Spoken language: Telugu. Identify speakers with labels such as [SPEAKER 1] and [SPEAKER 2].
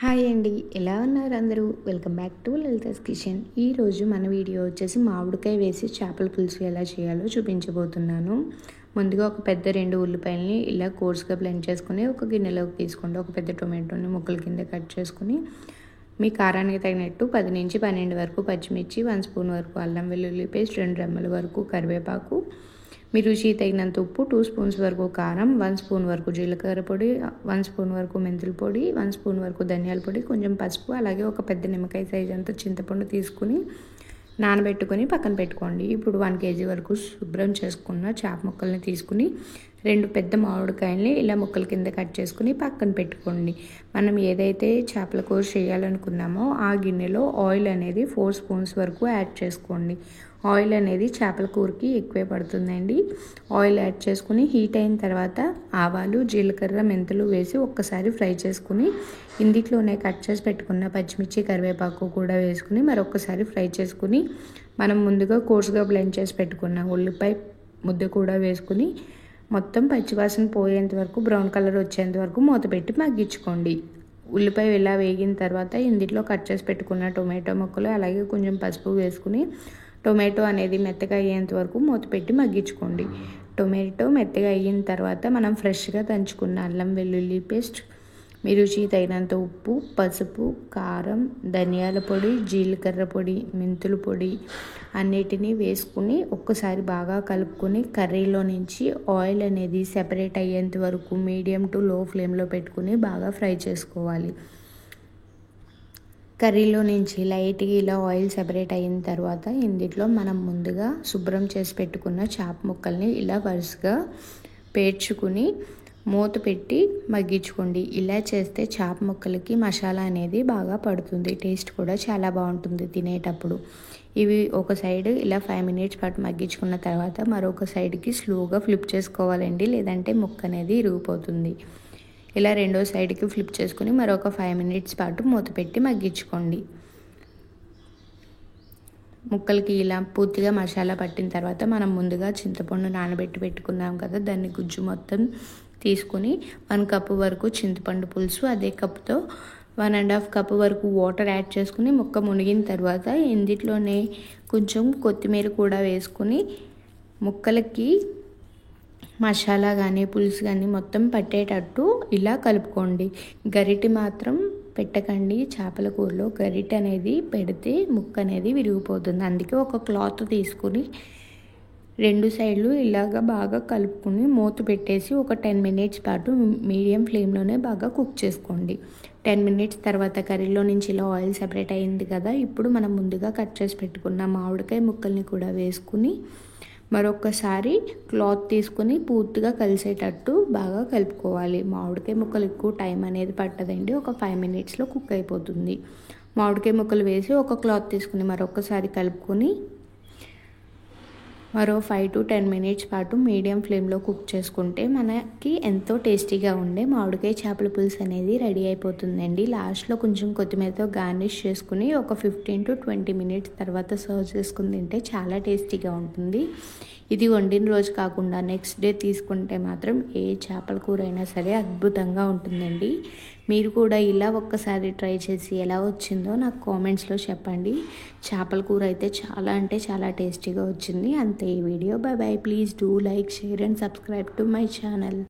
[SPEAKER 1] హాయ్ అండి, ఎలా ఉన్నారు అందరూ? Welcome back to Lalitha's kitchen. ఈరోజు మన వీడియో వచ్చేసి మామిడికాయ వేసి చేపల పులుసు ఎలా చేయాలో చూపించబోతున్నాను. ముందుగా ఒక పెద్ద 2 ఉల్లిపాయలని ఇలా కోర్స్గా బ్లెండ్ చేసుకుని ఒక గిన్నెలోకి తీసుకోండి. ఒక పెద్ద టొమాటోని ముక్కల కింద కట్ చేసుకుని మీ కారానికి తగినట్టు 10 నుంచి 12 వరకు పచ్చిమిర్చి, 1 స్పూన్ వరకు అల్లం వెల్లుల్లి పేస్ట్, 2 రెమ్మల వరకు కరివేపాకు, మీ రుచికి తగినంత ఉప్పు, 2 స్పూన్స్ వరకు కారం, 1 స్పూన్ వరకు జీలకర్ర పొడి, 1 స్పూన్ వరకు మెంతుల పొడి, 1 స్పూన్ వరకు ధనియాల పొడి, కొంచెం పసుపు, అలాగే ఒక పెద్ద నిమ్మకాయ సైజ్ అంతా చింతపండు తీసుకుని నానబెట్టుకొని పక్కన పెట్టుకోండి. ఇప్పుడు 1 కేజీ వరకు శుభ్రం చేసుకున్న చేప ముక్కల్ని తీసుకుని 2 పెద్ద మామిడికాయల్ని ఇలా ముక్కల కింద కట్ చేసుకుని పక్కన పెట్టుకోండి. మనం ఏదైతే చేపల కూర చేయాలనుకున్నామో ఆ గిన్నెలో ఆయిల్ అనేది 4 స్పూన్స్ వరకు యాడ్ చేసుకోండి. ఆయిల్ అనేది చేపల కూరకి ఎక్కువే పడుతుందండి. ఆయిల్ యాడ్ చేసుకుని హీట్ అయిన తర్వాత ఆవాలు, జీలకర్ర, మెంతులు వేసి ఒక్కసారి ఫ్రై చేసుకుని ఇందులోనే కట్ చేసి పెట్టుకున్న పచ్చిమిర్చి, కరివేపాకు కూడా వేసుకుని మరొకసారి ఫ్రై చేసుకుని మనం ముందుగా కోర్సుగా బ్లెండ్ చేసి పెట్టుకున్న ఉల్లిపాయ ముద్ద కూడా వేసుకుని మొత్తం పచ్చివాసన పోయేంత వరకు, బ్రౌన్ కలర్ వచ్చేంత వరకు మూత పెట్టి మగ్గించుకోండి. ఉల్లిపాయ ఇలా వేగిన తర్వాత ఇందులో కట్ చేసి పెట్టుకున్న టొమాటో ముక్కలు అలాగే కొంచెం పసుపు వేసుకుని టొమాటో అనేది మెత్తగా అయ్యేంత వరకు మూత పెట్టి మగ్గించుకోండి. టొమాటో మెత్తగా అయిన తర్వాత మనం ఫ్రెష్గా దంచుకున్న అల్లం వెల్లుల్లి పేస్ట్, మీ రుచికి తగినంత ఉప్పు, పసుపు, కారం, ధనియాల పొడి, జీలకర్ర పొడి, మెంతుల పొడి అన్నిటినీ వేసుకుని ఒక్కసారి బాగా కలుపుకొని కర్రీలో నుంచి ఆయిల్ అనేది సెపరేట్ అయ్యేంత వరకు మీడియం టు లో ఫ్లేమ్లో పెట్టుకుని బాగా ఫ్రై చేసుకోవాలి. కర్రీలో నుంచి లైట్గా ఇలా ఆయిల్ సెపరేట్ అయిన తర్వాత ఇందులో మనం ముందుగా శుభ్రం చేసి పెట్టుకున్న చేప ముక్కల్ని ఇలా వరుసగా పేర్చుకుని మూత పెట్టి మగ్గించుకోండి. ఇలా చేస్తే చేప ముక్కలకి మసాలా అనేది బాగా పడుతుంది. టేస్ట్ కూడా చాలా బాగుంటుంది తినేటప్పుడు. ఇవి ఒక సైడ్ ఇలా 5 మినిట్స్ పాటు మగ్గించుకున్న తర్వాత మరొక సైడ్కి స్లోగా ఫ్లిప్ చేసుకోవాలండి, లేదంటే ముక్క అనేది ఇరిగిపోతుంది. ఇలా రెండో సైడ్కి ఫ్లిప్ చేసుకుని మరొక 5 మినిట్స్ పాటు మూత పెట్టి మగ్గించుకోండి. ముక్కలకి ఇలా పూర్తిగా మసాలా పట్టిన తర్వాత మనం ముందుగా చింతపండు నానబెట్టి పెట్టుకున్నాం కదా, దాన్ని గుజ్జు మొత్తం తీసుకుని 1 కప్పు వరకు చింతపండు పులుసు, అదే కప్పుతో 1.5 కప్పు వరకు వాటర్ యాడ్ చేసుకుని ముక్క మునిగిన తర్వాత ఇందులోనే కొంచెం కొత్తిమీర కూడా వేసుకుని ముక్కలకి మసాలా కానీ పులుసు కానీ మొత్తం పట్టేటట్టు ఇలా కలుపుకోండి. గరిటె మాత్రం పెట్టకండి. చేపల కూరలో గరిటె అనేది పెడితే ముక్క అనేది విరిగిపోతుంది. అందుకే ఒక క్లాత్ తీసుకుని 2 సైడ్లు ఇలాగా బాగా కలుపుకుని మూత పెట్టేసి ఒక 10 మినిట్స్ పాటు మీడియం ఫ్లేమ్లోనే బాగా కుక్ చేసుకోండి. 10 మినిట్స్ తర్వాత కర్రీలో నుంచి ఇలా ఆయిల్ సెపరేట్ అయింది కదా, ఇప్పుడు మనం ముందుగా కట్ చేసి పెట్టుకున్న మామిడికాయ ముక్కల్ని కూడా వేసుకుని మరొకసారి క్లాత్ తీసుకుని పూర్తిగా కలిసేటట్టు బాగా కలుపుకోవాలి. మామిడికాయ ముక్కలు ఎక్కువ టైం అనేది పట్టదండి, ఒక 5 మినిట్స్లో కుక్ అయిపోతుంది. మామిడికాయ ముక్కలు వేసి ఒక క్లాత్ తీసుకుని మరొకసారి కలుపుకొని మరో 5 to 10 మినిట్స్ పాటు మీడియం ఫ్లేమ్లో కుక్ చేసుకుంటే మనకి ఎంతో టేస్టీగా ఉండే మామిడికాయ చేపల పులుసు అనేది రెడీ అయిపోతుందండి. లాస్ట్లో కొంచెం కొత్తిమీరతో గార్నిష్ చేసుకుని ఒక 15 to 20 మినిట్స్ తర్వాత సర్వ్ చేసుకుని తింటే చాలా టేస్టీగా ఉంటుంది. ఇది వండిన రోజు కాకుండా నెక్స్ట్ డే తీసుకుంటే మాత్రం ఏ చేపల కూర అయినా సరే అద్భుతంగా ఉంటుందండి. మీరు కూడా ఇలా ఒక్కసారి ట్రై చేసి ఎలా వచ్చిందో నాకు కామెంట్స్లో చెప్పండి. చేపల కూర అయితే చాలా అంటే చాలా టేస్టీగా వచ్చింది. అంతే ఈ video. By by. Please do like, share and subscribe to my channel.